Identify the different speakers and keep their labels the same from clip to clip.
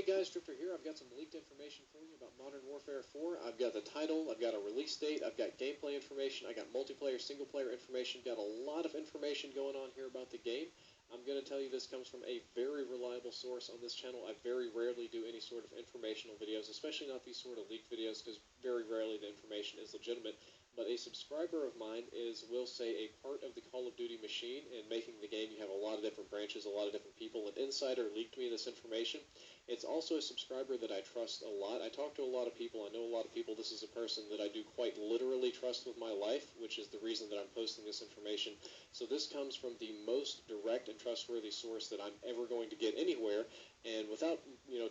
Speaker 1: guys, Drifter here. I've got some leaked information for you about Modern Warfare 4. I've got the title, I've got a release date, I've got gameplay information, I got multiplayer, single-player information, got a lot of information going on here about the game. I'm going to tell you this comes from a very reliable source on this channel. I very rarely do any sort of informational videos, especially not these sort of leaked videos, because very rarely the information is legitimate. But a subscriber of mine is, we'll say, a part of the Call of Duty machine in making the game. You have a lot of different branches, a lot of different people. An insider leaked me this information. It's also a subscriber that I trust a lot. I talk to a lot of people. I know a lot of people. This is a person that I do quite literally trust with my life, which is the reason that I'm posting this information. So this comes from the most direct and trustworthy source that I'm ever going to get anywhere. And without,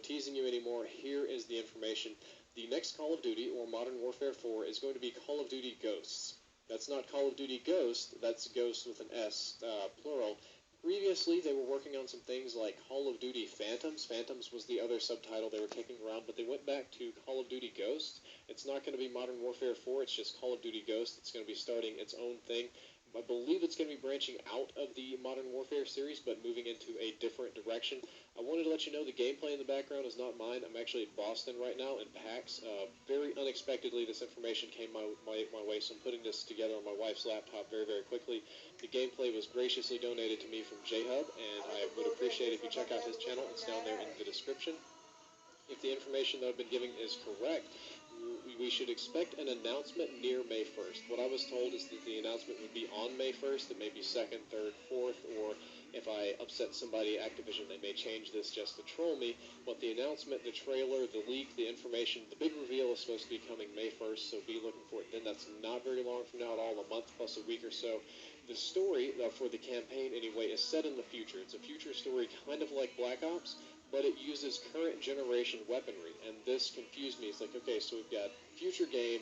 Speaker 1: teasing you anymore, here is the information. The next Call of Duty, or Modern Warfare 4, is going to be Call of Duty Ghosts. That's not Call of Duty Ghost, that's Ghost with an S, plural. Previously, they were working on some things like Call of Duty Phantoms. Phantoms was the other subtitle they were kicking around, but they went back to Call of Duty Ghosts. It's not going to be Modern Warfare 4, it's just Call of Duty Ghosts. It's going to be starting its own thing. I believe it's going to be branching out of the Modern Warfare series, but moving into a different direction. I wanted to let you know the gameplay in the background is not mine. I'm actually at Boston right now in PAX. Very unexpectedly, this information came my way, so I'm putting this together on my wife's laptop very, very quickly. The gameplay was graciously donated to me from J-Hub, and I would appreciate it if you check out his channel. It's down there in the description. If the information that I've been giving is correct, we should expect an announcement near May 1st. What I was told is that the announcement would be on May 1st. It may be 2nd, 3rd, 4th, or if I upset somebody at Activision, they may change this just to troll me. But the announcement, the trailer, the leak, the information, the big reveal is supposed to be coming May 1st, so be looking for it then. That's not very long from now at all, a month plus a week or so. The story, for the campaign anyway, is set in the future. It's a future story kind of like Black Ops, but it uses current generation weaponry, and this confused me. It's like, okay, so we've got future game,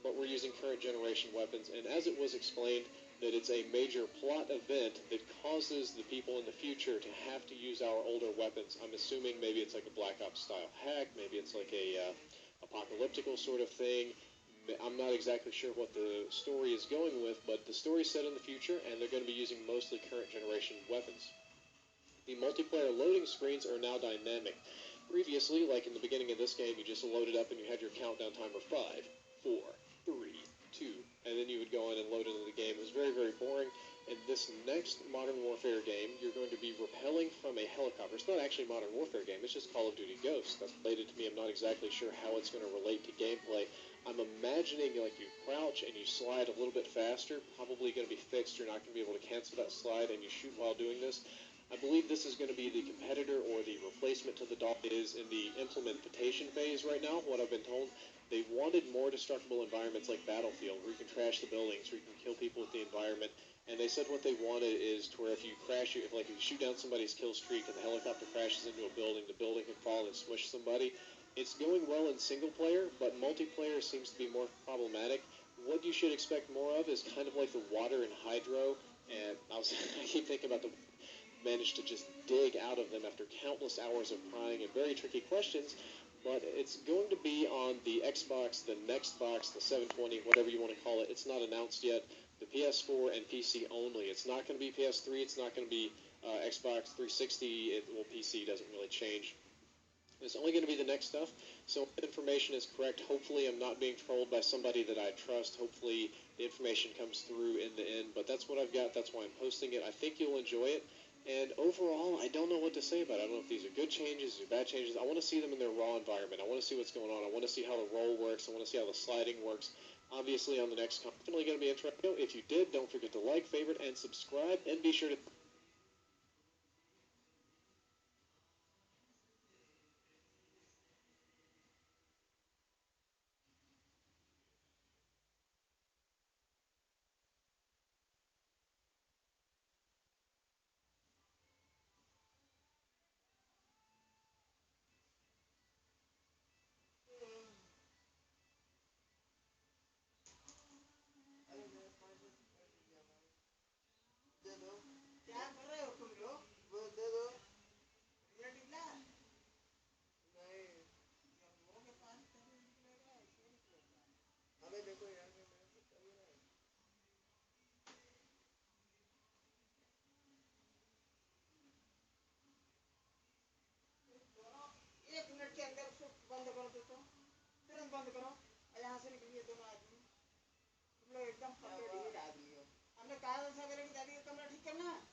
Speaker 1: but we're using current generation weapons, and as it was explained, that it's a major plot event that causes the people in the future to have to use our older weapons. I'm assuming maybe it's like a Black Ops style hack, maybe it's like a apocalyptical sort of thing. I'm not exactly sure what the story is going with, but the story's set in the future, and they're going to be using mostly current generation weapons. The multiplayer loading screens are now dynamic. Previously, like in the beginning of this game, you just loaded up and you had your countdown timer 5, 4, 3, 2, and then you would go in and load into the game. It was very, very boring. In this next Modern Warfare game, you're going to be rappelling from a helicopter. It's not actually a Modern Warfare game, it's just Call of Duty Ghosts. That's related to me. I'm not exactly sure how it's going to relate to gameplay. I'm imagining like you crouch and you slide a little bit faster, probably going to be fixed. You're not going to be able to cancel that slide, and you shoot while doing this. I believe this is going to be the competitor or the replacement to the DOS. Is in the implementation phase right now, what I've been told. They wanted more destructible environments like Battlefield, where you can trash the buildings, where you can kill people with the environment. And they said what they wanted is to where if you crash, if you shoot down somebody's kill streak and the helicopter crashes into a building, the building can fall and smush somebody. It's going well in single player, but multiplayer seems to be more problematic. What you should expect more of is kind of like the water in Hydro, and I keep thinking about the managed to just dig out of them after countless hours of prying and very tricky questions, but it's going to be on the Xbox, the Nextbox, the 720, whatever you want to call it. It's not announced yet. The PS4 and PC only. It's not going to be PS3. It's not going to be Xbox 360. PC doesn't really change. It's only going to be the next stuff, so if the information is correct, hopefully I'm not being trolled by somebody that I trust. Hopefully the information comes through in the end, but that's what I've got. That's why I'm posting it. I think you'll enjoy it. And overall, I don't know what to say about it. I don't know if these are good changes or bad changes. I want to see them in their raw environment. I want to see what's going on. I want to see how the roll works. I want to see how the sliding works. Obviously, on the next definitely going to be interesting. If you did, don't forget to like, favorite, and subscribe. And be sure to...
Speaker 2: आवाज बंद करो और यहाँ से निकलिए दोनों आदमी। तुम लोग एकदम फंदे ढीठ आदमी हो। हमने कहा था सवेरे की दादी का कमरा ठीक करना है।